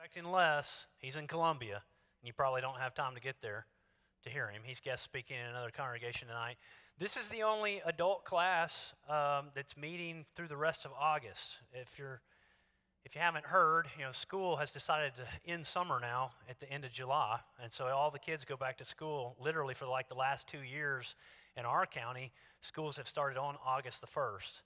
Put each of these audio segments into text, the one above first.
expecting Les, he's in Columbia, and you probably don't have time to get there to hear him. He's guest speaking in another congregation tonight. This is the only adult class that's meeting through the rest of August. If you haven't heard, school has decided to end summer now at the end of July, and so all the kids go back to school literally for like the last 2 years in our county. Schools have started on August the 1st.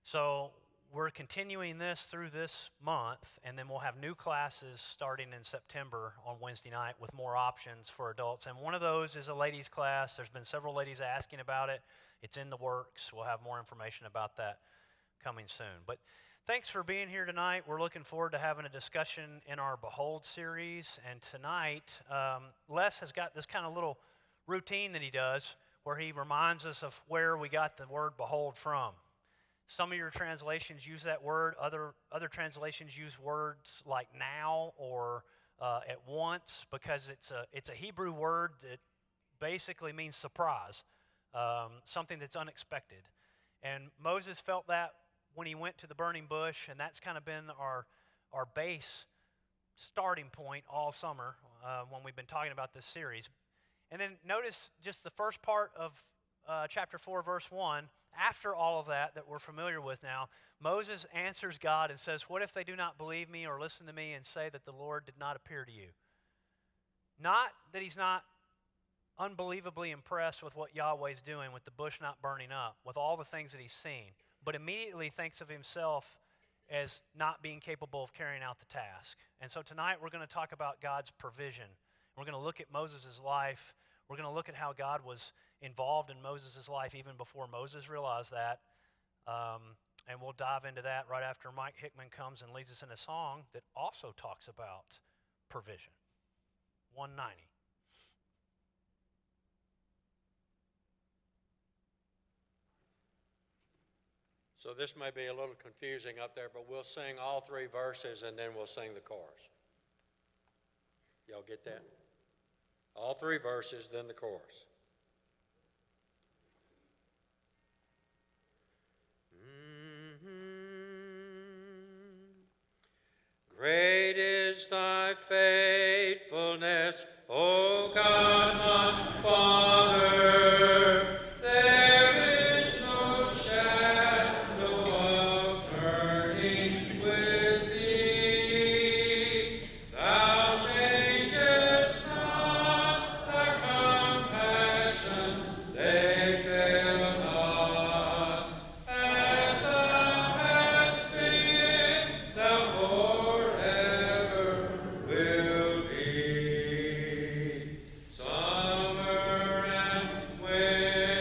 So we're continuing this through this month, and then we'll have new classes starting in September on Wednesday night with more options for adults. And one of those is a ladies' class. There's been several ladies asking about it. It's in the works. We'll have more information about that coming soon. But thanks for being here tonight. We're looking forward to having a discussion in our Behold series. And tonight, Les has got this kind of little routine that he does where he reminds us of where we got the word behold from. Some of your translations use that word. Other translations use words like now or at once, because it's a Hebrew word that basically means surprise, something that's unexpected. And Moses felt that when he went to the burning bush, and that's kind of been our base starting point all summer when we've been talking about this series. And then notice just the first part of chapter 4, verse 1. After all of that we're familiar with now, Moses answers God and says, "What if they do not believe me or listen to me and say that the Lord did not appear to you?" Not that he's not unbelievably impressed with what Yahweh's doing, with the bush not burning up, with all the things that he's seen, but immediately thinks of himself as not being capable of carrying out the task. And so tonight we're going to talk about God's provision. We're going to look at Moses' life. We're going to look at how God was involved in Moses' life even before Moses realized that. And we'll dive into that right after Mike Hickman comes and leads us in a song that also talks about provision. 190. So this may be a little confusing up there, but we'll sing all 3 verses and then we'll sing the chorus. Y'all get that? All 3 verses, then the chorus. Great is thy faithfulness, O God, my Father. There is no shadow of turning with thee. Thou changest not, thy compassions, they fail not. As thou hast been, thou forever will be. Summer and winter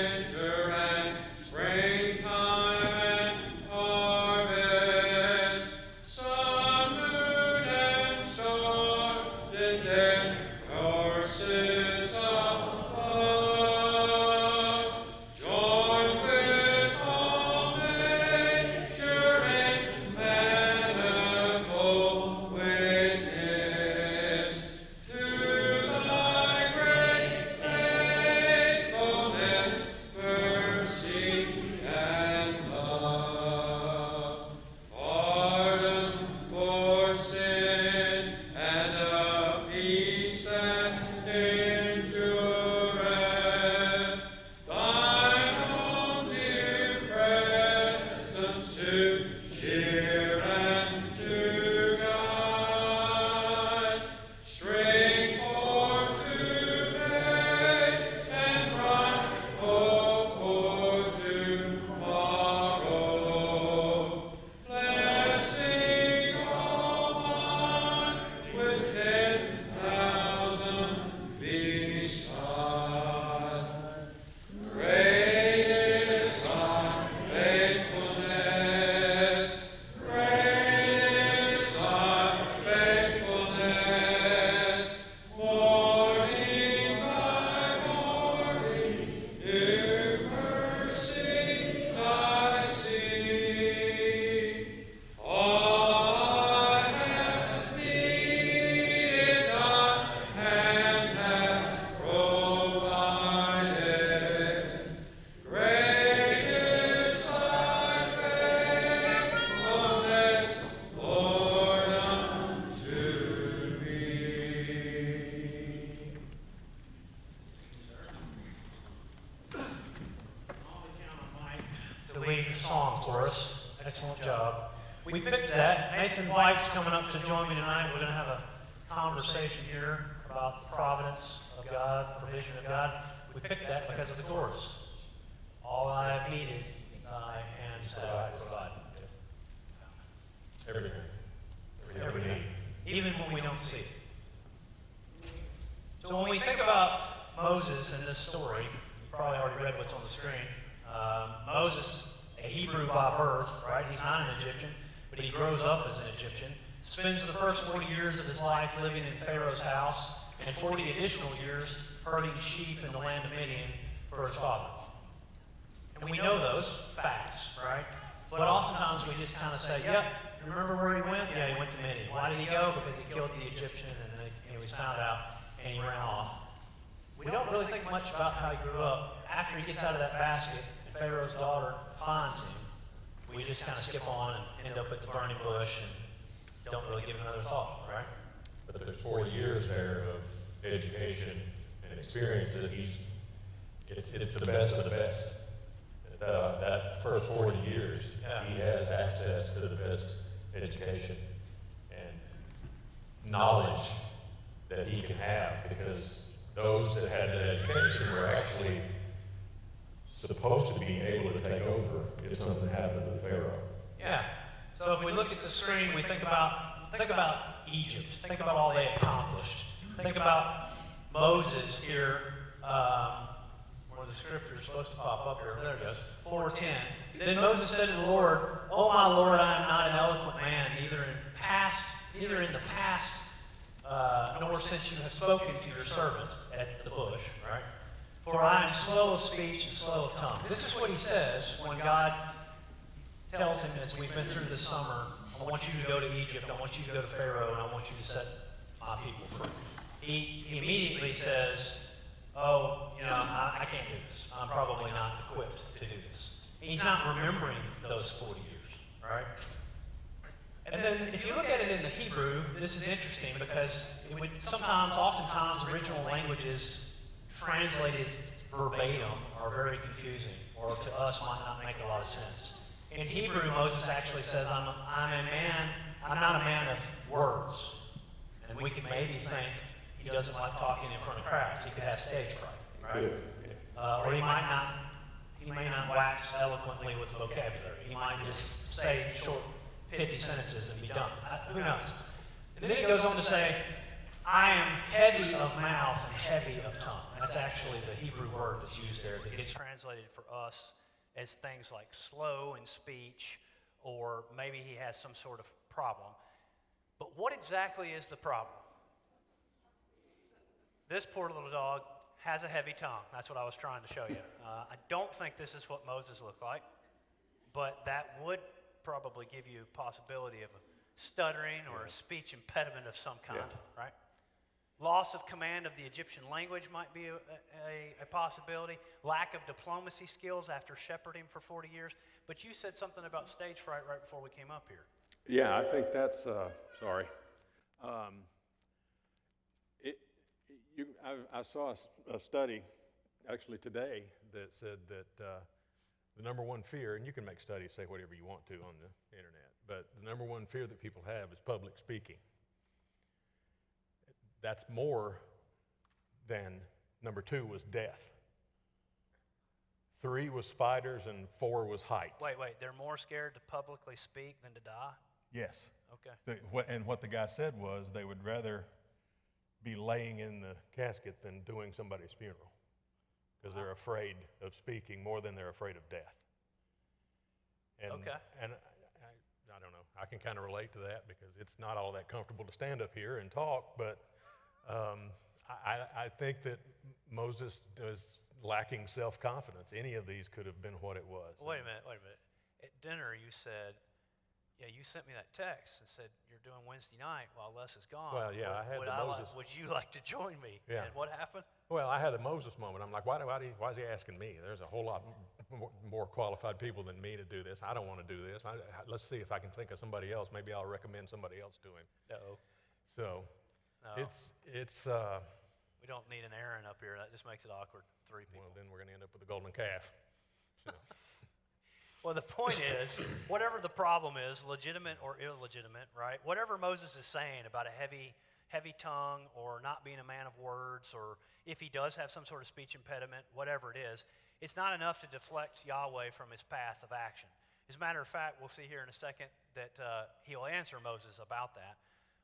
chorus. Excellent job. We picked that. Nathan White's coming up to join me tonight. We're going to have a conversation here about the providence of God, provision of God. We picked that because of the chorus. All I have needed, thy hands have provided. Everything. Even when we don't see it. So when we think about Moses in this story, you probably already read what's on the screen. Moses, a Hebrew by birth, right? He's not an Egyptian, but he grows up as an Egyptian. Spends the first 40 years of his life living in Pharaoh's house, and 40 additional years herding sheep in the land of Midian for his father. And we know those facts, right? But oftentimes we just kind of say, yep, remember where he went? Yeah, he went to Midian. Why did he go? Because he killed the Egyptian and he was found out and he ran off. We don't really think much about how he grew up. After he gets out of that basket and Pharaoh's daughter finds him, we just kind of skip on and end up at the burning bush and don't really give it another thought, right? But there's 40 years there of education and experience that it's the best of the best. That first 40 years, he has access to the best education and knowledge that he can have, because those that had that education were actually supposed to be able to take over if something happened with Pharaoh. Yeah. So if we look at the screen, we think about Egypt. Think about all they accomplished. Think about Moses here, where the scripture is supposed to pop up here. There it goes. 4:10. Then Moses said to the Lord, "O my Lord, I am not an eloquent man, neither in the past, nor since you have spoken to your servant at the bush." Right? For I am slow of speech and slow of tongue. This is what he says when God tells him, as we've been through this summer, I want you to go to Egypt, I want you to go to Pharaoh, and I want you to set my people free. He immediately says, I can't do this. I'm probably not equipped to do this. He's not remembering those 40 years, right? And then if you look at it in the Hebrew, this is interesting because oftentimes, original languages translated verbatim are very confusing, or to us might not make a lot of sense. In Hebrew, Moses actually says, I'm not a man of words. And we can maybe think he doesn't like talking in front of crowds. He could have stage fright, right? Or he may not wax eloquently with vocabulary. He might just say short, pithy sentences and be done. Who knows? And then he goes on to say, I am heavy of mouth and heavy of tongue. That's actually the Hebrew word that's used there that gets translated for us as things like slow in speech, or maybe he has some sort of problem. But what exactly is the problem? This poor little dog has a heavy tongue. That's what I was trying to show you. I don't think this is what Moses looked like, but that would probably give you a possibility of a stuttering or a speech impediment of some kind, right? Loss of command of the Egyptian language might be a possibility. Lack of diplomacy skills after shepherding for 40 years. But you said something about stage fright right before we came up here. Yeah, I think that's, sorry. I saw a study actually today that said that the number one fear, and you can make studies say whatever you want to on the internet, but the number one fear that people have is public speaking. That's more than number 2 was death. 3 was spiders, and 4 was heights. Wait, they're more scared to publicly speak than to die? Yes. Okay. And what the guy said was they would rather be laying in the casket than doing somebody's funeral, because they're afraid of speaking more than they're afraid of death. And, okay. And I don't know. I can kind of relate to that because it's not all that comfortable to stand up here and talk, but I think that Moses was lacking self-confidence. Any of these could have been what it was. Wait a minute. At dinner, you said, you sent me that text and said you're doing Wednesday night while Les is gone. Well, yeah, I had the Moses. Would you like to join me? Yeah. And what happened? Well, I had the Moses moment. I'm like, why is he asking me? There's a whole lot more qualified people than me to do this. I don't want to do this. Let's see if I can think of somebody else. Maybe I'll recommend somebody else to him. No. So, no. It's. We don't need an Aaron up here. That just makes it awkward. 3 people. Well, then we're going to end up with a golden calf. So. Well, the point is, whatever the problem is, legitimate or illegitimate, right? Whatever Moses is saying about a heavy tongue or not being a man of words, or if he does have some sort of speech impediment, whatever it is, it's not enough to deflect Yahweh from his path of action. As a matter of fact, we'll see here in a second that he'll answer Moses about that.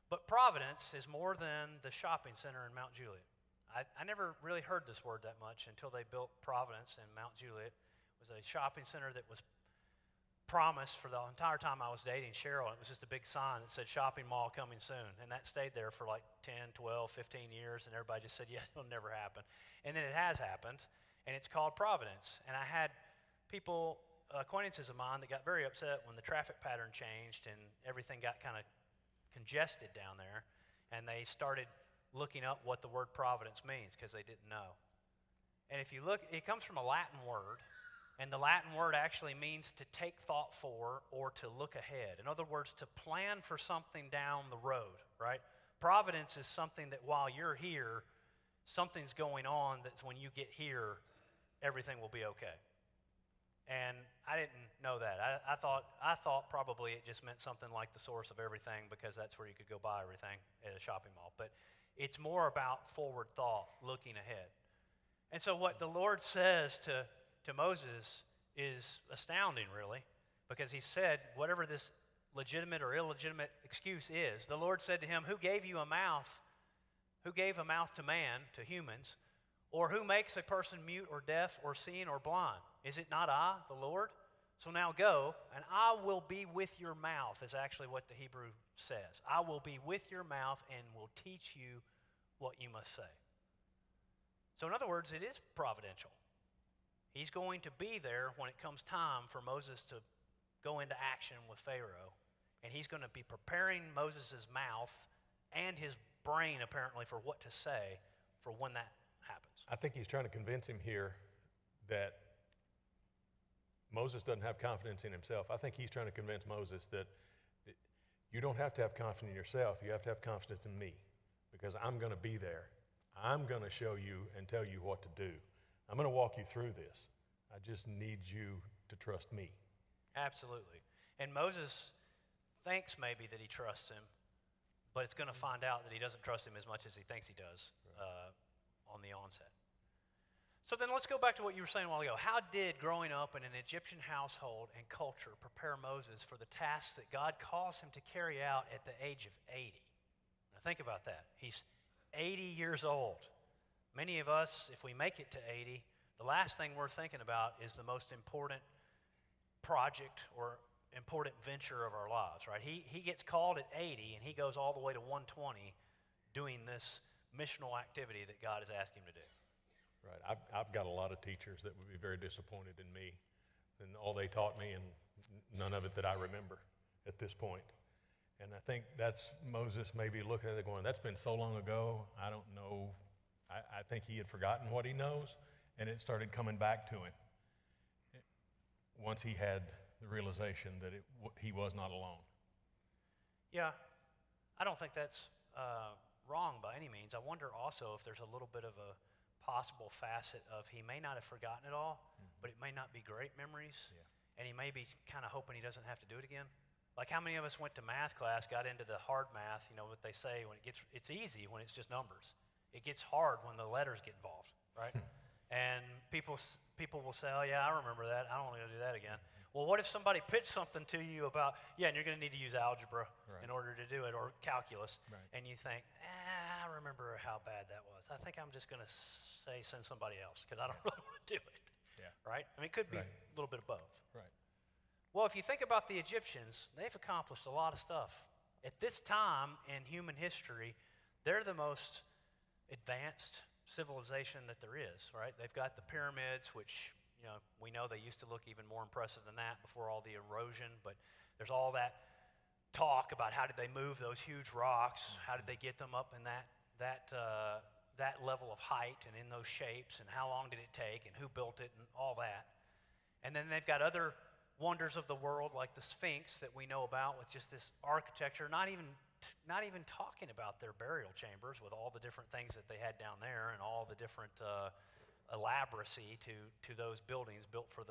But providence is more than the shopping center in Mount Juliet. I never really heard this word that much until they built Providence in Mount Juliet. It was a shopping center that was promised for the entire time I was dating Cheryl. It was just a big sign that said shopping mall coming soon. And that stayed there for like 10, 12, 15 years, and everybody just said, yeah, it'll never happen. And then it has happened, and it's called Providence. And I had people, acquaintances of mine, that got very upset when the traffic pattern changed and everything got kind of congested down there, and they started looking up what the word providence means because they didn't know. And if you look, it comes from a Latin word, and the Latin word actually means to take thought for or to look ahead. In other words, to plan for something down the road, right? Providence is something that while you're here, something's going on that's when you get here, everything will be okay. And I didn't know that. I thought probably it just meant something like the source of everything, because that's where you could go buy everything at a shopping mall. But it's more about forward thought, looking ahead. And so what the Lord says to Moses is astounding, really, because he said, whatever this legitimate or illegitimate excuse is, the Lord said to him, who gave you a mouth? Who gave a mouth to man, to humans? Or who makes a person mute or deaf or seeing or blind? Is it not I, the Lord? So now go, and I will be with your mouth, is actually what the Hebrew says. I will be with your mouth and will teach you what you must say. So in other words, it is providential. He's going to be there when it comes time for Moses to go into action with Pharaoh, and he's going to be preparing Moses' mouth and his brain, apparently, for what to say for when that happens. I think he's trying to convince him here that Moses doesn't have confidence in himself. I think he's trying to convince Moses that you don't have to have confidence in yourself. You have to have confidence in me, because I'm going to be there. I'm going to show you and tell you what to do. I'm going to walk you through this. I just need you to trust me. Absolutely. And Moses thinks maybe that he trusts him, but it's going to find out that he doesn't trust him as much as he thinks he does on the onset. So then let's go back to what you were saying a while ago. How did growing up in an Egyptian household and culture prepare Moses for the tasks that God calls him to carry out at the age of 80? Now think about that. He's 80 years old. Many of us, if we make it to 80, the last thing we're thinking about is the most important project or important venture of our lives, right? He gets called at 80, and he goes all the way to 120 doing this missional activity that God has asked him to do. Right. I've got a lot of teachers that would be very disappointed in me and all they taught me, and none of it that I remember at this point. And I think that's Moses maybe looking at it going, that's been so long ago, I don't know. I think he had forgotten what he knows, and it started coming back to him once he had the realization that he was not alone. Yeah, I don't think that's wrong by any means. I wonder also if there's a little bit of a possible facet of he may not have forgotten it all, but it may not be great memories, and he may be kind of hoping he doesn't have to do it again. Like how many of us went to math class, got into the hard math, you know what they say, when it's easy when it's just numbers. It gets hard when the letters get involved, right? And people will say, oh yeah, I remember that, I don't want to do that again. Well, what if somebody pitched something to you about, and you're going to need to use algebra in order to do it, or calculus, and you think, I remember how bad that was. I think I'm just going to send somebody else, because I don't really want to do it, right? I mean, it could be a little bit of both. Right. Well, if you think about the Egyptians, they've accomplished a lot of stuff. At this time in human history, they're the most advanced civilization that there is, right? They've got the pyramids, which, you know, we know they used to look even more impressive than that before all the erosion, but there's all that talk about how did they move those huge rocks, how did they get them up in that level of height and in those shapes, and how long did it take, and who built it, and all that. And then they've got other wonders of the world like the Sphinx that we know about with just this architecture, not even talking about their burial chambers with all the different things that they had down there and all the different elaboracy to those buildings built for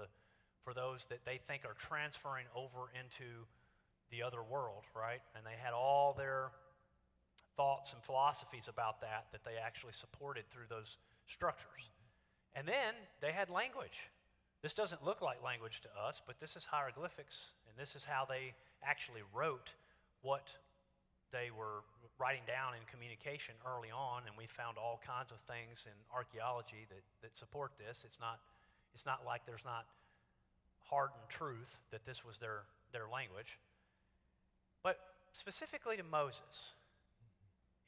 for those that they think are transferring over into the other world, right? And they had all their thoughts and philosophies about that they actually supported through those structures. And then they had language. This doesn't look like language to us, but this is hieroglyphics, and this is how they actually wrote what they were writing down in communication early on, and we found all kinds of things in archaeology that support this. It's not like there's not hardened truth that this was their language. But specifically to Moses,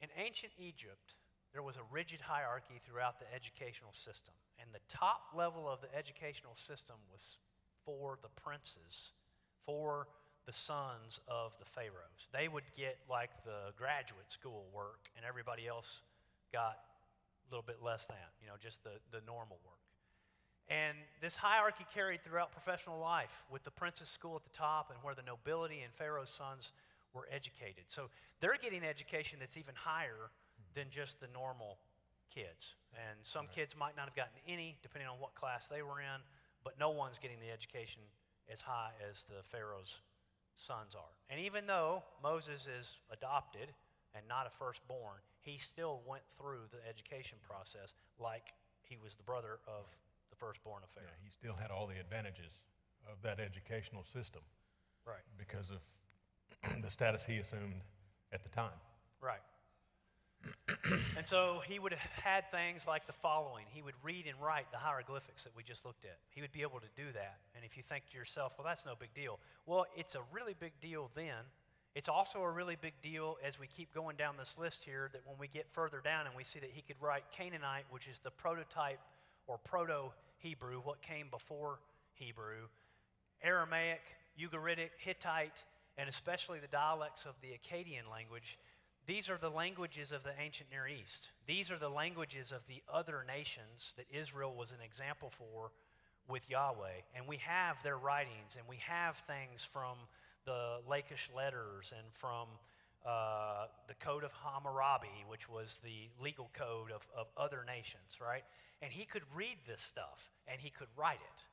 in ancient Egypt, there was a rigid hierarchy throughout the educational system, and the top level of the educational system was for the princes, for the sons of the pharaohs. They would get like the graduate school work, and everybody else got a little bit less than, just the normal work. And this hierarchy carried throughout professional life, with the prince's school at the top and where the nobility and Pharaoh's sons were educated. So they're getting education that's even higher than just the normal kids. And some kids might not have gotten any, depending on what class they were in, but no one's getting the education as high as the Pharaoh's sons are. And even though Moses is adopted and not a firstborn, he still went through the education process like he was the brother of the firstborn of Pharaoh. Yeah, he still had all the advantages of that educational system. Right. Because of the status he assumed at the time. Right. And so he would have had things like the following. He would read and write the hieroglyphics that we just looked at. He would be able to do that. And if you think to yourself, well, that's no big deal. Well, it's a really big deal then. It's also a really big deal as we keep going down this list here, that when we get further down and we see that he could write Canaanite, which is the prototype or Proto-Hebrew, what came before Hebrew, Aramaic, Ugaritic, Hittite, and especially the dialects of the Akkadian language. These are the languages of the ancient Near East. These are the languages of the other nations that Israel was an example for with Yahweh. And we have their writings, and we have things from the Lachish letters and from the Code of Hammurabi, which was the legal code of other nations, right? And he could read this stuff, and he could write it.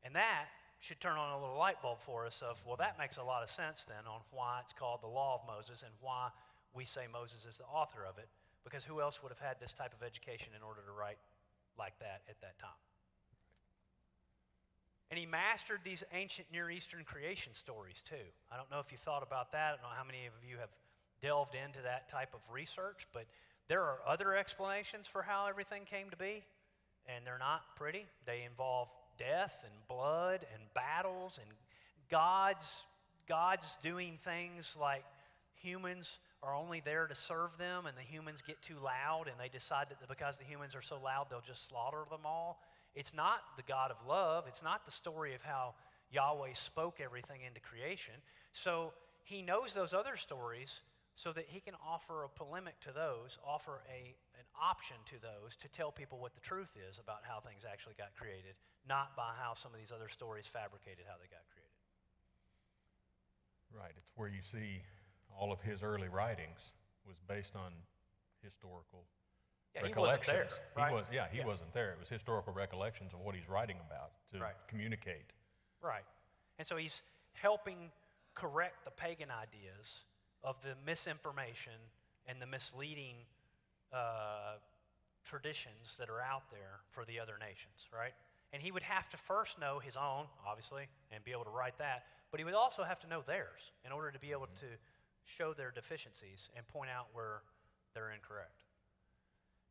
And that should turn on a little light bulb for us of, well, that makes a lot of sense then on why it's called the Law of Moses and why we say Moses is the author of it, because who else would have had this type of education in order to write like that at that time? And he mastered these ancient Near Eastern creation stories too. I don't know if you thought about that. I don't know how many of you have delved into that type of research, but there are other explanations for how everything came to be, and they're not pretty. They involve death and blood and battles and God's doing things like humans are only there to serve them, and the humans get too loud, and they decide that because the humans are so loud, they'll just slaughter them all. It's not the God of love. It's not the story of how Yahweh spoke everything into creation. So he knows those other stories so that he can offer a polemic to those, offer an option to those to tell people what the truth is about how things actually got created, not by how some of these other stories fabricated how they got created. Right. It's where you see all of his early writings was based on historical recollections. He wasn't there, right? He wasn't there. It was historical recollections of what he's writing about to communicate. Right. And so he's helping correct the pagan ideas of the misinformation and the misleading traditions that are out there for the other nations, right? And he would have to first know his own, obviously, and be able to write that, but he would also have to know theirs in order to be able to show their deficiencies and point out where they're incorrect.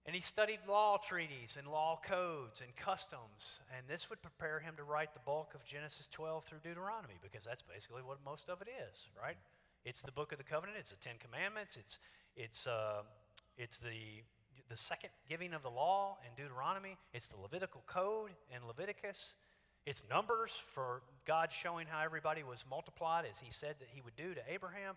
And he studied law treaties and law codes and customs, and this would prepare him to write the bulk of Genesis 12 through Deuteronomy, because that's basically what most of it is, right? It's the book of the covenant. It's the Ten Commandments. It's the second giving of the law in Deuteronomy. It's the Levitical code in Leviticus. It's Numbers for God showing how everybody was multiplied as he said that he would do to Abraham.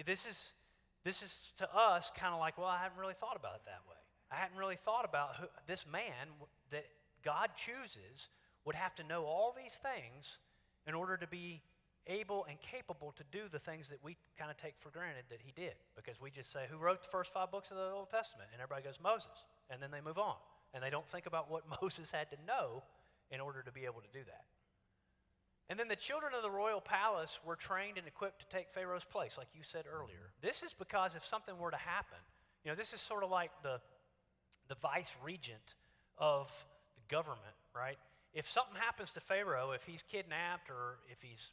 This is to us kind of like, well, I hadn't really thought about it that way. I hadn't really thought about who, this man that God chooses would have to know all these things in order to be able and capable to do the things that we kind of take for granted that he did. Because we just say, who wrote the first 5 books of the Old Testament? And everybody goes, Moses. And then they move on. And they don't think about what Moses had to know in order to be able to do that. And then the children of the royal palace were trained and equipped to take Pharaoh's place, like you said earlier. This is because if something were to happen, this is sort of like the vice regent of the government, right? If something happens to Pharaoh, if he's kidnapped or if he's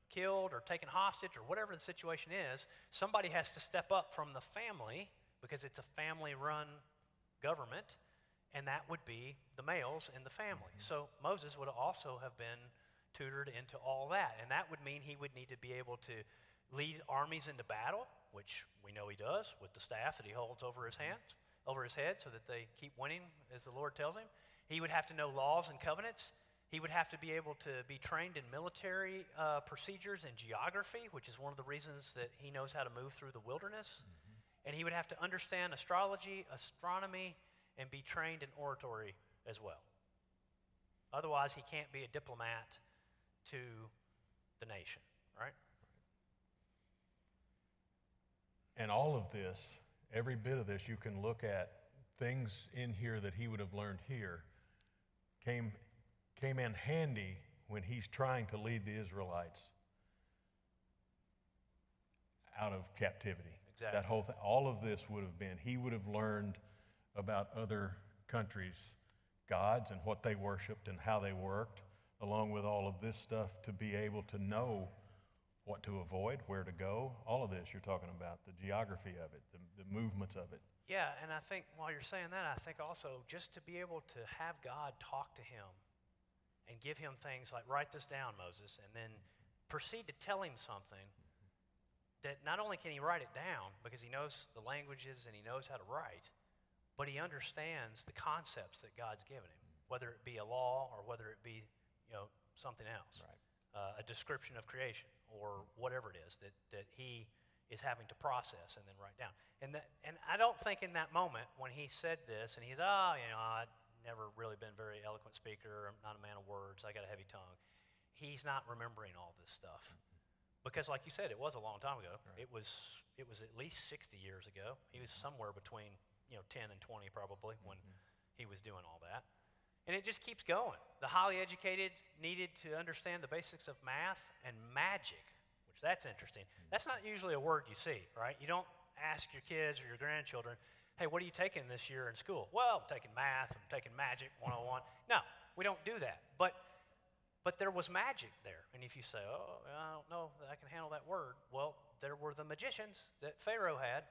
killed or taken hostage or whatever the situation is, somebody has to step up from the family because it's a family-run government, and that would be the males in the family. So Moses would also have been tutored into all that, and that would mean he would need to be able to lead armies into battle, which we know he does with the staff that he holds over his head so that they keep winning as the Lord tells him. He would have to know laws and covenants. He would have to be able to be trained in military procedures and geography, which is one of the reasons that he knows how to move through the wilderness. And he would have to understand astrology, astronomy, and be trained in oratory as well. Otherwise, he can't be a diplomat to the nation, right? And all of this, every bit of this, you can look at things in here that he would have learned here came in handy when he's trying to lead the Israelites out of captivity. Exactly. That whole thing, all of this would have been, he would have learned about other countries' gods and what they worshiped and how they worked, along with all of this stuff to be able to know what to avoid, where to go. All of this you're talking about, the geography of it, the movements of it. Yeah, and I think while you're saying that, I think also just to be able to have God talk to him and give him things like, write this down, Moses, and then proceed to tell him something that not only can he write it down because he knows the languages and he knows how to write, but he understands the concepts that God's given him, whether it be a law or whether it be something else, right. A description of creation or whatever it is that he is having to process and then write down. And I don't think in that moment when he said this and he's, I've never really been a very eloquent speaker, I'm not a man of words, I got a heavy tongue. He's not remembering all this stuff. Because like you said, it was a long time ago. Right. It was at least 60 years ago. He was somewhere between 10 and 20 probably when he was doing all that. And it just keeps going. The highly educated needed to understand the basics of math and magic, which that's interesting. That's not usually a word you see, right? You don't ask your kids or your grandchildren, hey, what are you taking this year in school? Well, I'm taking math, I'm taking magic 101. No, we don't do that. But there was magic there. And if you say, I don't know that I can handle that word, well, there were the magicians that Pharaoh had,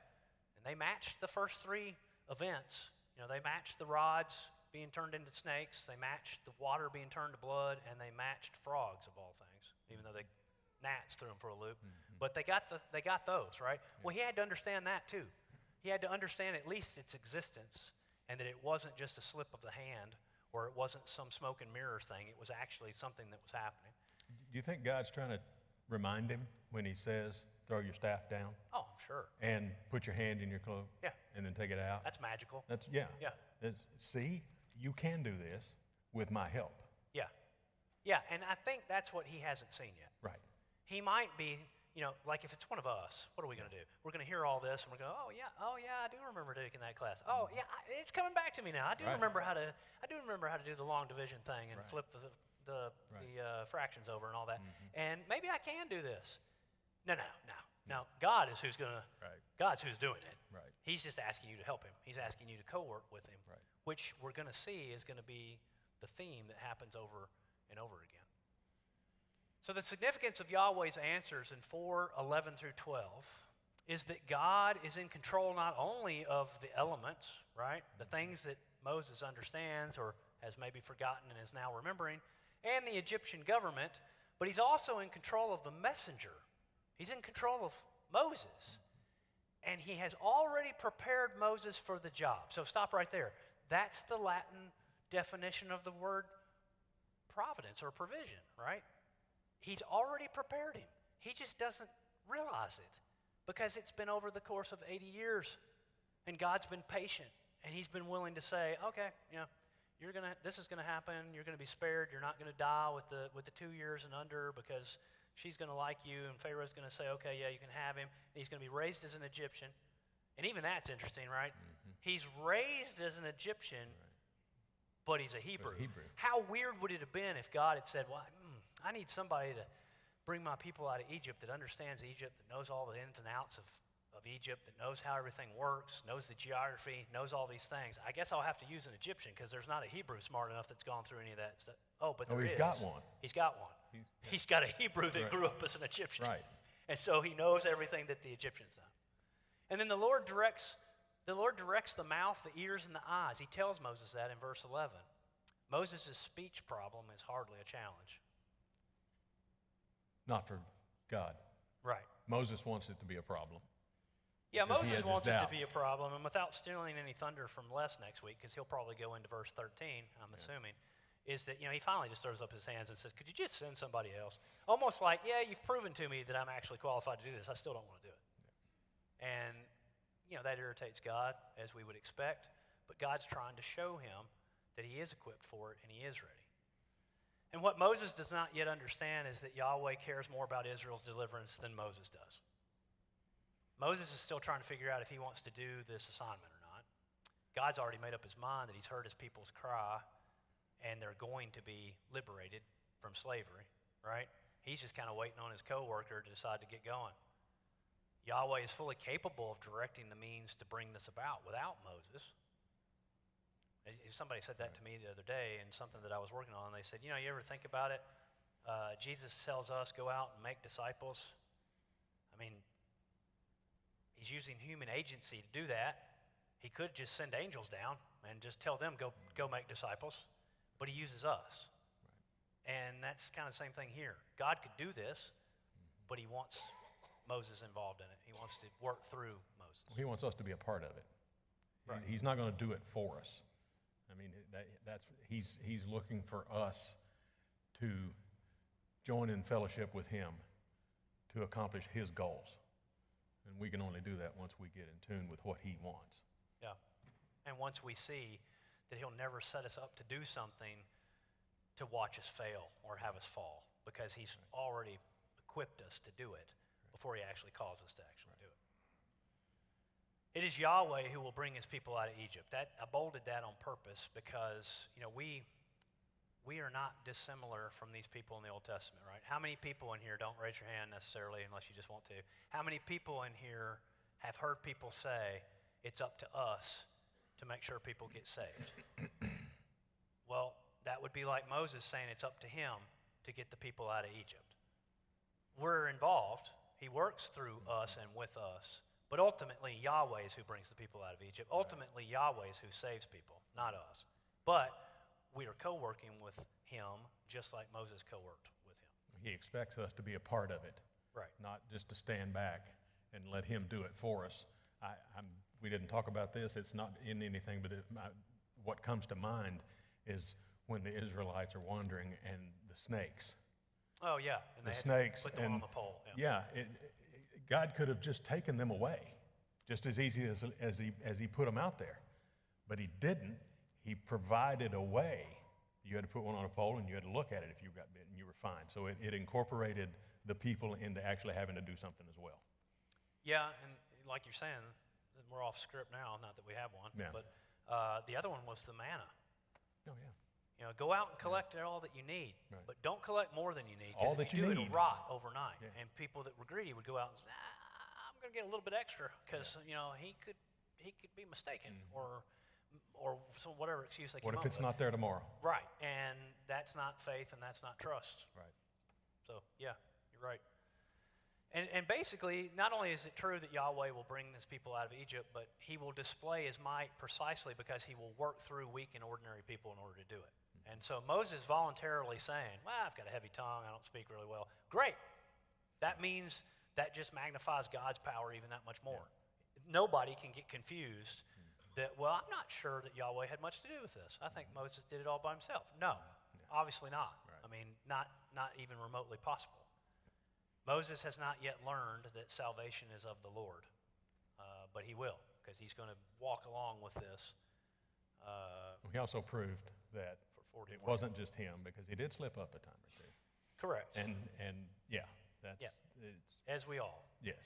and they matched the first three events. They matched the rods being turned into snakes, they matched the water being turned to blood, and they matched frogs of all things, even though gnats threw them for a loop. But they got those, right? Well, he had to understand that too. He had to understand at least its existence and that it wasn't just a slip of the hand or it wasn't some smoke and mirrors thing. It was actually something that was happening. Do you think God's trying to remind him when he says, throw your staff down? Oh, sure. And put your hand in your cloak? Yeah. And then take it out? That's magical. Yeah. Yeah. See, you can do this with my help. Yeah. Yeah, and I think that's what he hasn't seen yet. Right. He might be, like if it's one of us, what are we going to do? We're going to hear all this and we're going, oh yeah, I do remember taking that class. Oh yeah, it's coming back to me now. I do remember how to do the long division thing and flip the fractions over and all that. And maybe I can do this. No. God is who's God's who's doing it. Right. He's just asking you to help him. He's asking you to co-work with him, Right. which we're going to see is going to be the theme that happens over and over again. So the significance of Yahweh's answers in 4:11 through 12 is that God is in control not only of the elements, right, the things that Moses understands or has maybe forgotten and is now remembering, and the Egyptian government, but he's also in control of the messenger. He's in control of Moses. And he has already prepared Moses for the job. So stop right there. That's the Latin definition of the word providence or provision, right? He's already prepared him. He just doesn't realize it because it's been over the course of 80 years and God's been patient and he's been willing to say, okay, this is gonna happen, you're gonna be spared, you're not gonna die with the 2 years and under because she's gonna like you and Pharaoh's gonna say, okay, yeah, you can have him. And he's gonna be raised as an Egyptian. And even that's interesting, right? He's raised as an Egyptian, but he's a Hebrew. How weird would it have been if God had said, well, I need somebody to bring my people out of Egypt that understands Egypt, that knows all the ins and outs of Egypt, that knows how everything works, knows the geography, knows all these things. I guess I'll have to use an Egyptian because there's not a Hebrew smart enough that's gone through any of that stuff. Oh, but there is. He's got one. He's got one. He's got a Hebrew that grew up as an Egyptian. Right. And so he knows everything that the Egyptians know. And then the Lord directs the mouth, the ears, and the eyes. He tells Moses that in verse 11. Moses' speech problem is hardly a challenge. Not for God. Right. Moses wants it to be a problem. Yeah, Because he Moses has his wants it to doubts. be a problem, and without stealing any thunder from Les next week, because he'll probably go into verse 13, I'm assuming, is that, he finally just throws up his hands and says, could you just send somebody else? Almost like, yeah, you've proven to me that I'm actually qualified to do this. I still don't want to do it. And, that irritates God, as we would expect, but God's trying to show him that he is equipped for it and he is ready. And what Moses does not yet understand is that Yahweh cares more about Israel's deliverance than Moses does. Moses is still trying to figure out if he wants to do this assignment or not. God's already made up his mind that he's heard his people's cry and they're going to be liberated from slavery, right? He's just kind of waiting on his coworker to decide to get going. Yahweh is fully capable of directing the means to bring this about without Moses. Somebody said that to me the other day in something that I was working on. They said, you ever think about it? Jesus tells us, go out and make disciples. I mean, he's using human agency to do that. He could just send angels down and just tell them, go make disciples. But he uses us. Right. And that's kind of the same thing here. God could do this, but he wants Moses involved in it. He wants to work through Moses. He wants us to be a part of it. Right. He's not going to do it for us. I mean, he's looking for us to join in fellowship with him to accomplish his goals. And we can only do that once we get in tune with what he wants. Yeah. And once we see that he'll never set us up to do something to watch us fail or have us fall, because he's already equipped us to do it before he actually calls us to actually do it. It is Yahweh who will bring his people out of Egypt. I bolded that on purpose because, we are not dissimilar from these people in the Old Testament, right? How many people in here, don't raise your hand necessarily unless you just want to, how many people in here have heard people say, it's up to us to make sure people get saved? Well, that would be like Moses saying it's up to him to get the people out of Egypt. We're involved. He works through us and with us. But ultimately, Yahweh is who brings the people out of Egypt. Ultimately, Yahweh is who saves people, not us. But we are co-working with him just like Moses co-worked with him. He expects us to be a part of it, Right. not just to stand back and let him do it for us. We didn't talk about this. It's not in anything, but what comes to mind is when the Israelites are wandering and the snakes. Oh, yeah. And The they had snakes to put them on the pole. Yeah, God could have just taken them away, just as easy as he put them out there. But he didn't. He provided a way. You had to put one on a pole and you had to look at it if you got bitten, and you were fine. So it incorporated the people into actually having to do something as well. Yeah, and like you're saying, we're off script now, not that we have one. Yeah. But the other one was the manna. Oh, yeah. Go out and collect all that you need, Right. but don't collect more than you need. All Because if that you you do, need. it'll rot overnight. Yeah. And people that were greedy would go out and say, I'm going to get a little bit extra because he could be mistaken or some whatever excuse they What came if up it's with. not there tomorrow? Right, and that's not faith and that's not trust. Right. So yeah, you're right. And basically, not only is it true that Yahweh will bring his people out of Egypt, but he will display his might precisely because he will work through weak and ordinary people in order to do it. And so Moses voluntarily saying, well, I've got a heavy tongue, I don't speak really well. Great. That means that just magnifies God's power even that much more. Nobody can get confused that, well, I'm not sure that Yahweh had much to do with this. I think Moses did it all by himself. No, obviously not. Right. I mean, not even remotely possible. Moses has not yet learned that salvation is of the Lord, but he will, because he's going to walk along with this He also proved that for 40 it more wasn't just him, because he did slip up a time or two. Correct. And yeah, that's As we all. yes.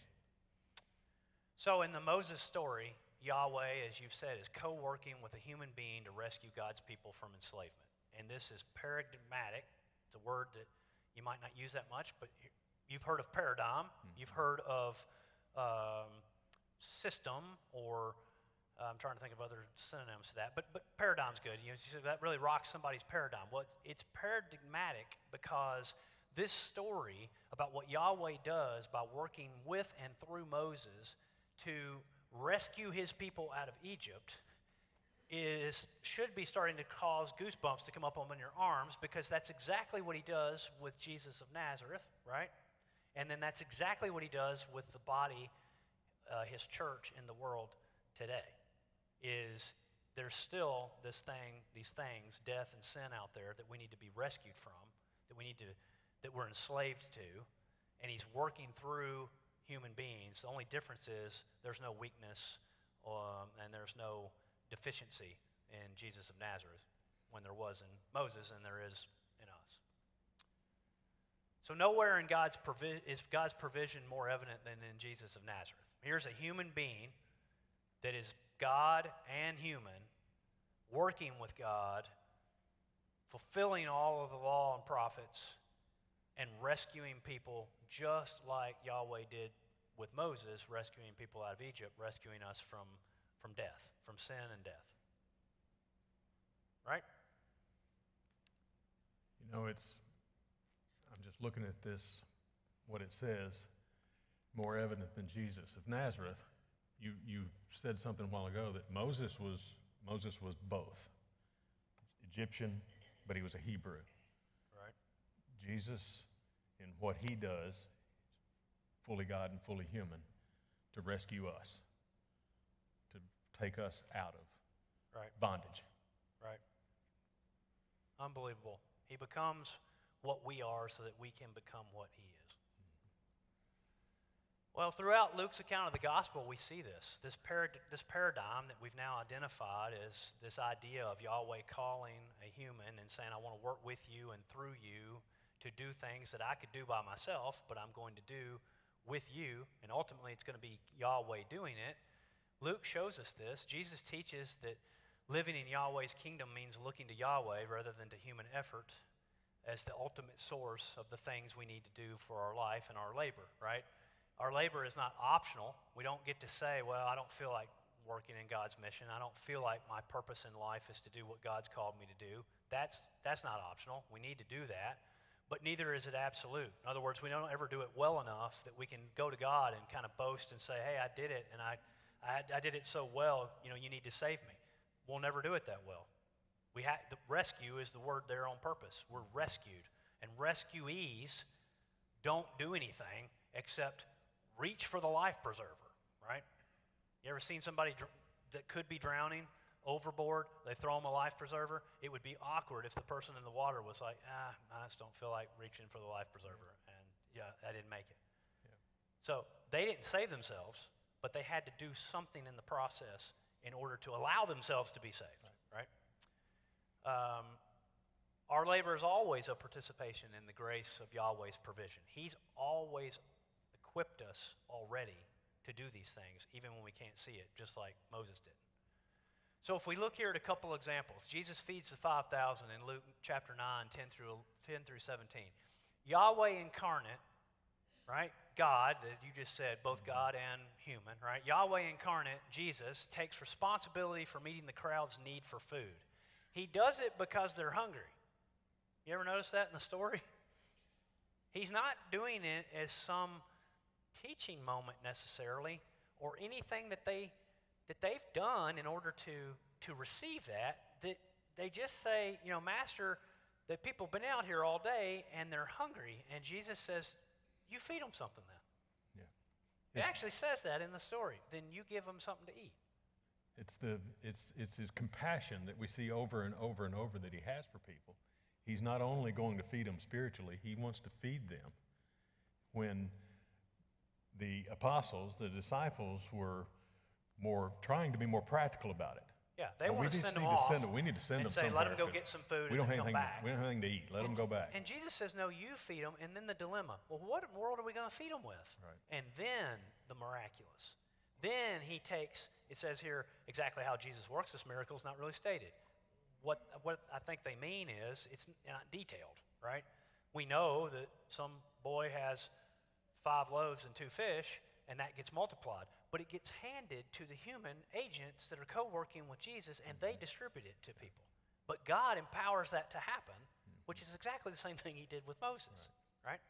So in the Moses story, Yahweh, as you've said, is co-working with a human being to rescue God's people from enslavement. And this is paradigmatic. It's a word that You might not use that much, but you've heard of paradigm. You've heard of system, or I'm trying to think of other synonyms to that. But paradigm's good. You say that really rocks somebody's paradigm. Well, it's paradigmatic because this story about what Yahweh does by working with and through Moses to rescue his people out of Egypt should be starting to cause goosebumps to come up on your arms, because that's exactly what he does with Jesus of Nazareth, right? And then that's exactly what he does with the body, his church in the world today. Is there's still these things, death and sin out there that we need to be rescued from, that we're enslaved to, and he's working through human beings. The only difference is there's no weakness and there's no deficiency in Jesus of Nazareth when there was in Moses and there is in us. So nowhere in is God's provision more evident than in Jesus of Nazareth. Here's a human being that is God and human, working with God, fulfilling all of the law and prophets, and rescuing people just like Yahweh did with Moses, rescuing people out of Egypt, rescuing us from death, from sin and death. Right? You know, I'm just looking at this, what it says, more evident than Jesus of Nazareth. You said something a while ago that Moses was both Egyptian, but he was a Hebrew. Right. Jesus, in what he does, fully God and fully human, to rescue us, to take us out of bondage. Right. Unbelievable. He becomes what we are so that we can become what he is. Well, throughout Luke's account of the gospel, we see this paradigm that we've now identified as this idea of Yahweh calling a human and saying, I want to work with you and through you to do things that I could do by myself, but I'm going to do with you, and ultimately it's going to be Yahweh doing it. Luke shows us this. Jesus teaches that living in Yahweh's kingdom means looking to Yahweh rather than to human effort as the ultimate source of the things we need to do for our life and our labor, right? Our labor is not optional. We don't get to say, well, I don't feel like working in God's mission. I don't feel like my purpose in life is to do what God's called me to do. That's not optional. We need to do that. But neither is it absolute. In other words, we don't ever do it well enough that we can go to God and kind of boast and say, hey, I did it, and I did it so well, you need to save me. We'll never do it that well. The rescue is the word there on purpose. We're rescued. And rescuees don't do anything except reach for the life preserver, right? You ever seen somebody that could be drowning overboard? They throw them a life preserver. It would be awkward if the person in the water was like, I just don't feel like reaching for the life preserver. And yeah, I didn't make it. Yeah. So they didn't save themselves, but they had to do something in the process in order to allow themselves to be saved, right? Our labor is always a participation in the grace of Yahweh's provision. He's always equipped us already to do these things, even when we can't see it, just like Moses did. So if we look here at a couple examples, Jesus feeds the 5,000 in Luke chapter 9, 10 through 17. Yahweh incarnate, right? God, that you just said, both God and human, right? Yahweh incarnate, Jesus, takes responsibility for meeting the crowd's need for food. He does it because they're hungry. You ever notice that in the story? He's not doing it as some teaching moment necessarily, or anything that they've done in order to receive that they just say, Master, the people have been out here all day and they're hungry, and Jesus says, you feed them something then. Yeah. It actually says that in the story. Then you give them something to eat. It's his compassion that we see over and over and over that he has for people. He's not only going to feed them spiritually, he wants to feed them. When the apostles, the disciples, were trying to be more practical about it. Yeah, they want to send them off. We need to send them somewhere. And say, let them go get some food and then come back. We don't have anything to eat. Let them go back. And Jesus says, no, you feed them. And then the dilemma. Well, what in the world are we going to feed them with? Right. And then the miraculous. Then he takes, it says here exactly how Jesus works this miracle is not really stated. What I think they mean is it's not detailed, right? We know that some boy has 5 loaves and 2 fish, and that gets multiplied. But it gets handed to the human agents that are co-working with Jesus, and they distribute it to people. But God empowers that to happen, which is exactly the same thing he did with Moses, right?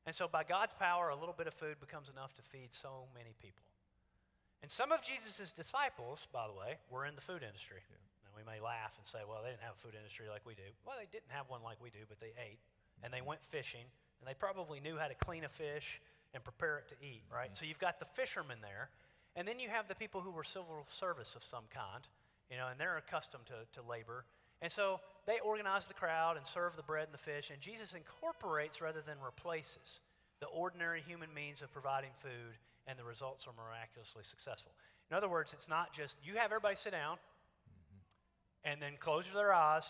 And so by God's power, a little bit of food becomes enough to feed so many people. And some of Jesus' disciples, by the way, were in the food industry. Yeah. Now we may laugh and say, well, they didn't have a food industry like we do. Well, they didn't have one like we do, but they ate, and they went fishing, and they probably knew how to clean a fish and prepare it to eat, right? So you've got the fishermen there, and then you have the people who were civil service of some kind, and they're accustomed to labor. And so they organize the crowd and serve the bread and the fish, and Jesus incorporates rather than replaces the ordinary human means of providing food, and the results are miraculously successful. In other words, it's not just you have everybody sit down and then close their eyes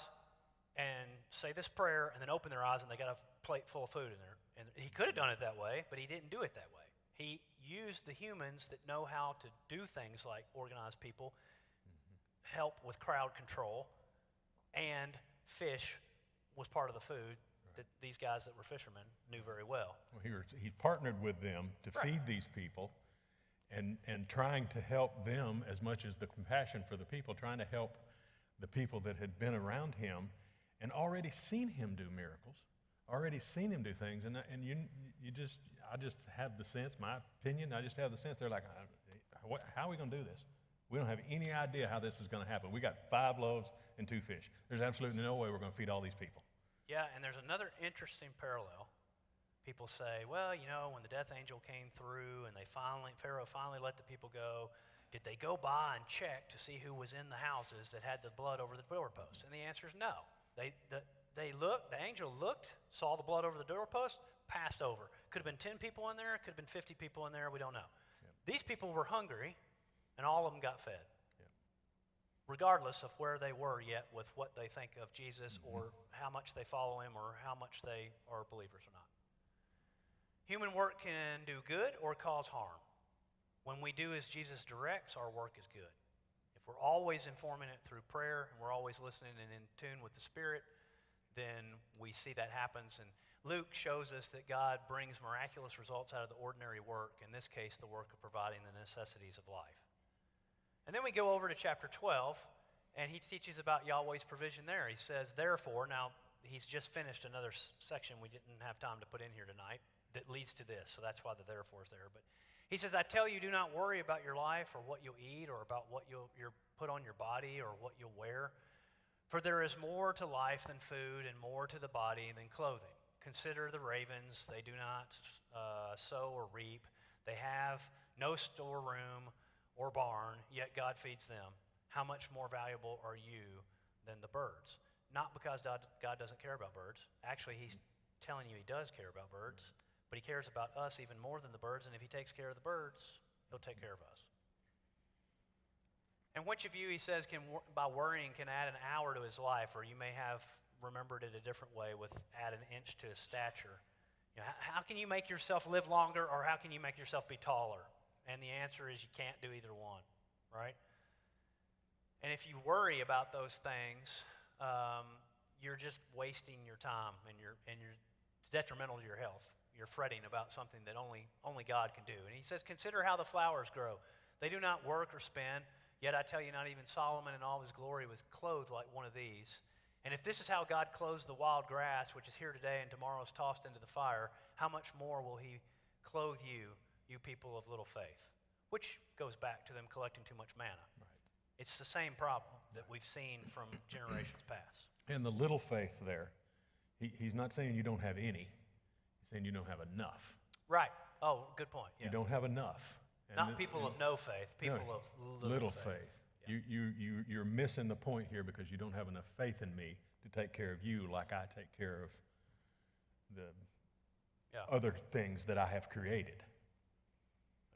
and say this prayer and then open their eyes and they got a plate full of food in there. And he could have done it that way, but he didn't do it that way. He used the humans that know how to do things like organize people, help with crowd control, and fish was part of the food that these guys that were fishermen knew very well. Well, he partnered with them to feed these people and trying to help them as much as the compassion for the people, trying to help the people that had been around him and already seen him do miracles, already seen him do things. And I just have the sense, my opinion, I just have the sense they're like, how are we going to do this? We don't have any idea how this is going to happen. We got 5 loaves and 2 fish. There's absolutely no way we're going to feed all these people. Yeah, and there's another interesting parallel. People say, well, when the death angel came through and Pharaoh finally let the people go, did they go by and check to see who was in the houses that had the blood over the doorpost? And the answer is no. They looked, the angel looked, saw the blood over the doorpost, passed over. Could have been 10 people in there, could have been 50 people in there, we don't know. Yep. These people were hungry, and all of them got fed. Yep. Regardless of where they were yet with what they think of Jesus or how much they follow him or how much they are believers or not. Human work can do good or cause harm. When we do as Jesus directs, our work is good. If we're always informing it through prayer and we're always listening and in tune with the Spirit, then we see that happens. And Luke shows us that God brings miraculous results out of the ordinary work, in this case, the work of providing the necessities of life. And then we go over to chapter 12, and he teaches about Yahweh's provision there. He says, therefore, now he's just finished another section we didn't have time to put in here tonight that leads to this, so that's why the therefore is there. But he says, I tell you, do not worry about your life or what you'll eat or about what you'll put on your body or what you'll wear. For there is more to life than food and more to the body than clothing. Consider the ravens. They do not sow or reap. They have no storeroom or barn, yet God feeds them. How much more valuable are you than the birds? Not because God doesn't care about birds. Actually, he's telling you he does care about birds, but he cares about us even more than the birds, and if he takes care of the birds, he'll take care of us. And which of you, he says, by worrying can add an hour to his life, or you may have remembered it a different way with add an inch to his stature. How can you make yourself live longer, or how can you make yourself be taller? And the answer is you can't do either one, right? And if you worry about those things, you're just wasting your time, and it's detrimental to your health. You're fretting about something that only God can do. And he says, consider how the flowers grow. They do not work or spin, yet I tell you, not even Solomon in all his glory was clothed like one of these. And if this is how God clothes the wild grass, which is here today and tomorrow is tossed into the fire, how much more will he clothe you, you people of little faith? Which goes back to them collecting too much manna. Right. It's the same problem that we've seen from generations past. And the little faith there, he's not saying you don't have any. He's saying you don't have enough. Right. Oh, good point. Yeah. You don't have enough. Not people of no faith, people of little faith. Yeah. You're missing the point here because you don't have enough faith in me to take care of you like I take care of the other things that I have created.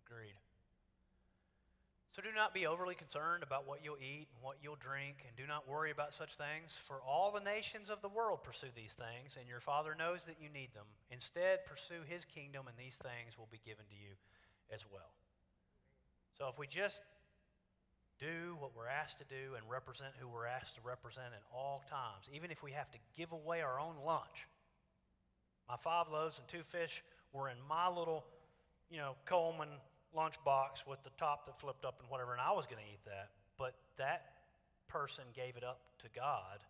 Agreed. So do not be overly concerned about what you'll eat and what you'll drink, and do not worry about such things, for all the nations of the world pursue these things, and your Father knows that you need them. Instead, pursue his kingdom, and these things will be given to you as well. So if we just do what we're asked to do and represent who we're asked to represent in all times, even if we have to give away our own lunch, My 5 loaves and 2 fish were in my little, Coleman lunchbox with the top that flipped up and whatever, and I was going to eat that. But that person gave it up to God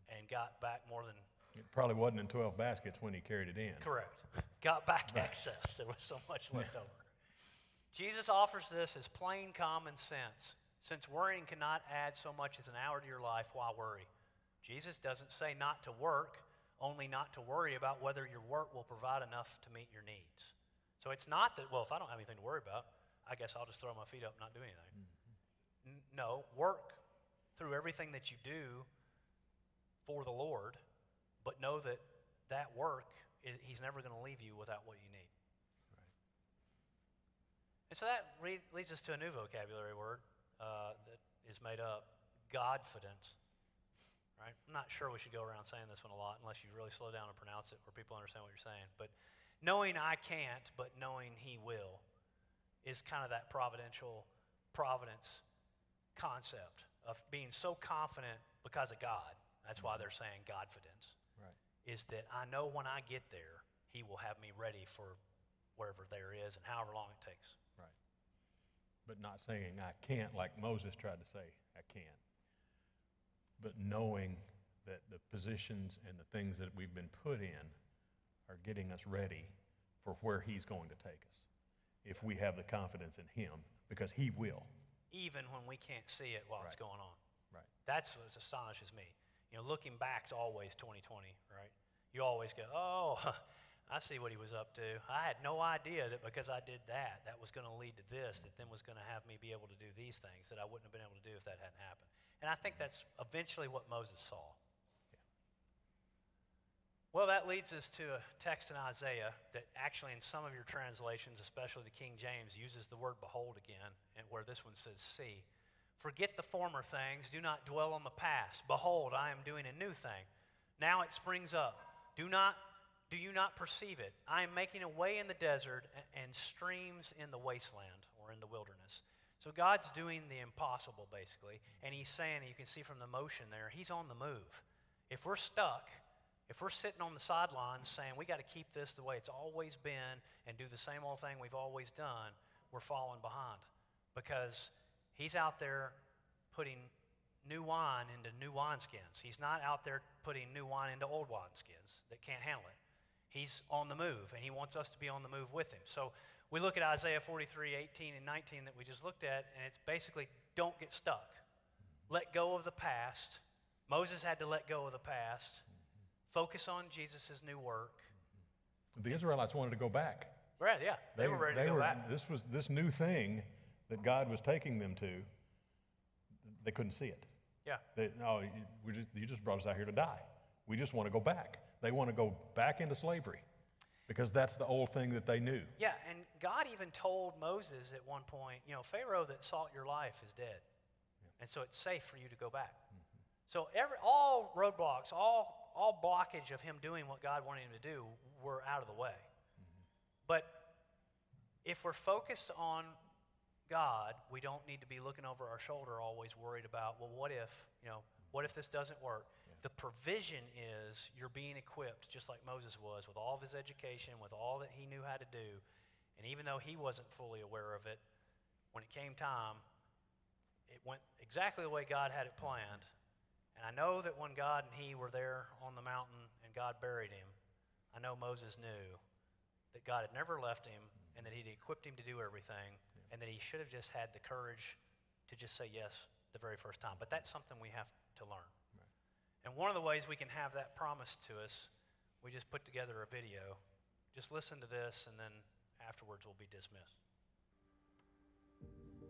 and got back more than It probably wasn't in 12 baskets when he carried it in. correct. Got back excess. There was so much left over. Jesus offers this as plain common sense. Since worrying cannot add so much as an hour to your life, why worry? Jesus doesn't say not to work, only not to worry about whether your work will provide enough to meet your needs. So it's not that, well, if I don't have anything to worry about, I guess I'll just throw my feet up and not do anything. No, work through everything that you do for the Lord, but know that that work, He's never going to leave you without what you need. Right. And so that leads us to a new vocabulary word that is made up, Godfidence. Right? I'm not sure we should go around saying this one a lot unless you really slow down and pronounce it where people understand what you're saying. But knowing I can't, but knowing He will is kind of that providence concept of being so confident because of God. That's why they're saying Godfidence. Right. Is that I know when I get there, He will have me ready for wherever there is and however long it takes. Right. But not saying I can't like Moses tried to say, I can. But knowing that the positions and the things that we've been put in are getting us ready for where He's going to take us. If we have the confidence in Him, because He will. Even when we can't see it while it's going on. Right. That's what astonishes me. Looking back's always 2020, right? You always go, oh, I see what he was up to. I had no idea that because I did that, that was going to lead to this, that then was going to have me be able to do these things that I wouldn't have been able to do if that hadn't happened. And I think that's eventually what Moses saw. Yeah. Well, that leads us to a text in Isaiah that actually in some of your translations, especially the King James, uses the word behold again, and where this one says see. Forget the former things, do not dwell on the past. Behold, I am doing a new thing. Now it springs up. Do you not perceive it? I am making a way in the desert and streams in the wasteland or in the wilderness. So God's doing the impossible, basically, and He's saying, you can see from the motion there, He's on the move. If we're stuck, if we're sitting on the sidelines saying we got to keep this the way it's always been and do the same old thing we've always done, we're falling behind because He's out there putting new wine into new wineskins. He's not out there putting new wine into old wineskins that can't handle it. He's on the move, and He wants us to be on the move with Him. So we look at Isaiah 43, 18, and 19 that we just looked at, and it's basically don't get stuck. Let go of the past. Moses had to let go of the past. Focus on Jesus' new work. The Israelites wanted to go back. Right, yeah. They were ready to go back. This was this new thing that God was taking them to. They couldn't see it. Yeah. You just brought us out here to die. We just want to go back. They want to go back into slavery because that's the old thing that they knew. Yeah, and God even told Moses at one point, Pharaoh that sought your life is dead. Yeah. And so it's safe for you to go back. Mm-hmm. So all roadblocks, all blockage of him doing what God wanted him to do were out of the way. Mm-hmm. But if we're focused on God, we don't need to be looking over our shoulder always worried about, well, what if this doesn't work? Yeah. The provision is you're being equipped just like Moses was with all of his education, with all that he knew how to do. And even though he wasn't fully aware of it, when it came time, it went exactly the way God had it planned. And I know that when God and he were there on the mountain and God buried him, I know Moses knew that God had never left him and that he'd equipped him to do everything. And that he should have just had the courage to just say yes the very first time. But that's something we have to learn. Right. And one of the ways we can have that promised to us, we just put together a video. Just listen to this, and then afterwards we'll be dismissed.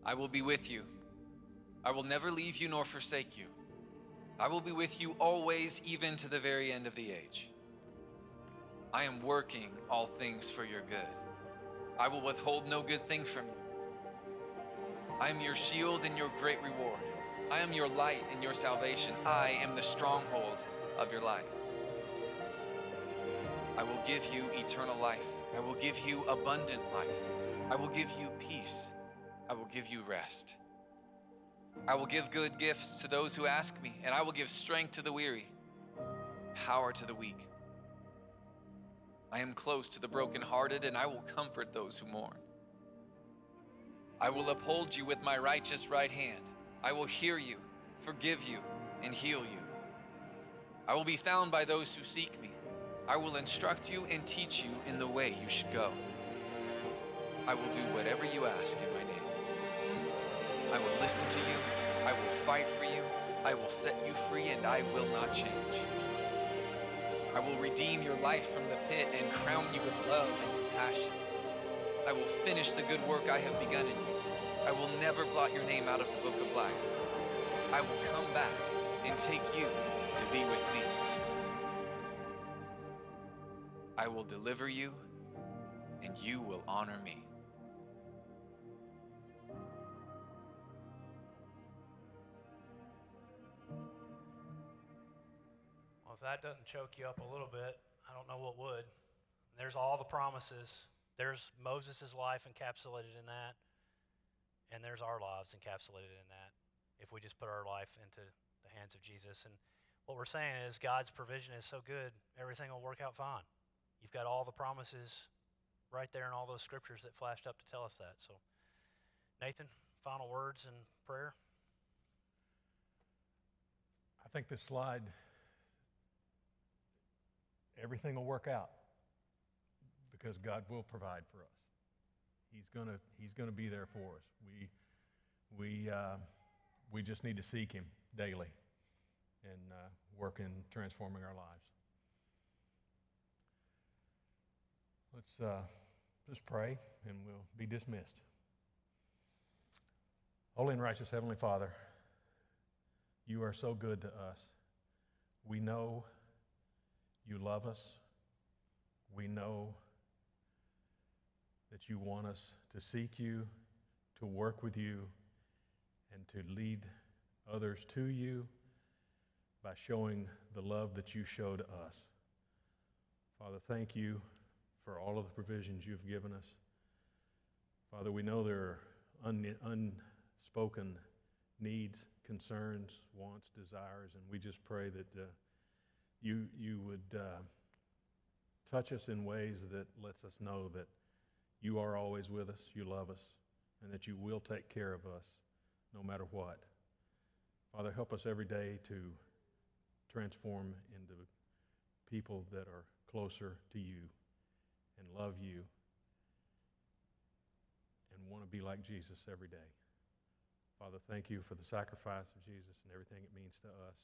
I will be with you. I will never leave you nor forsake you. I will be with you always, even to the very end of the age. I am working all things for your good. I will withhold no good thing from you. I am your shield and your great reward. I am your light and your salvation. I am the stronghold of your life. I will give you eternal life. I will give you abundant life. I will give you peace. I will give you rest. I will give good gifts to those who ask me, and I will give strength to the weary, power to the weak. I am close to the brokenhearted, and I will comfort those who mourn. I will uphold you with my righteous right hand. I will hear you, forgive you, and heal you. I will be found by those who seek me. I will instruct you and teach you in the way you should go. I will do whatever you ask in my name. I will listen to you. I will fight for you. I will set you free, and I will not change. I will redeem your life from the pit and crown you with love and compassion. I will finish the good work I have begun in you. I will never blot your name out of the book of life. I will come back and take you to be with me. I will deliver you, and you will honor me. Well, if that doesn't choke you up a little bit, I don't know what would. There's all the promises. There's Moses' life encapsulated in that, and there's our lives encapsulated in that if we just put our life into the hands of Jesus. And what we're saying is God's provision is so good, everything will work out fine. You've got all the promises right there in all those scriptures that flashed up to tell us that. So, Nathan, final words and prayer? I think this slide, everything will work out because God will provide for us. He's gonna be there for us. We just need to seek Him daily and work in transforming our lives. Let's pray and we'll be dismissed. Holy and righteous Heavenly Father, you are so good to us. We know you love us. We know that you want us to seek you, to work with you, and to lead others to you by showing the love that you showed us. Father, thank you for all of the provisions you've given us. Father, we know there are unspoken needs, concerns, wants, desires, and we just pray that you would touch us in ways that lets us know that you are always with us, you love us, and that you will take care of us no matter what. Father, help us every day to transform into people that are closer to you and love you and want to be like Jesus every day. Father, thank you for the sacrifice of Jesus and everything it means to us.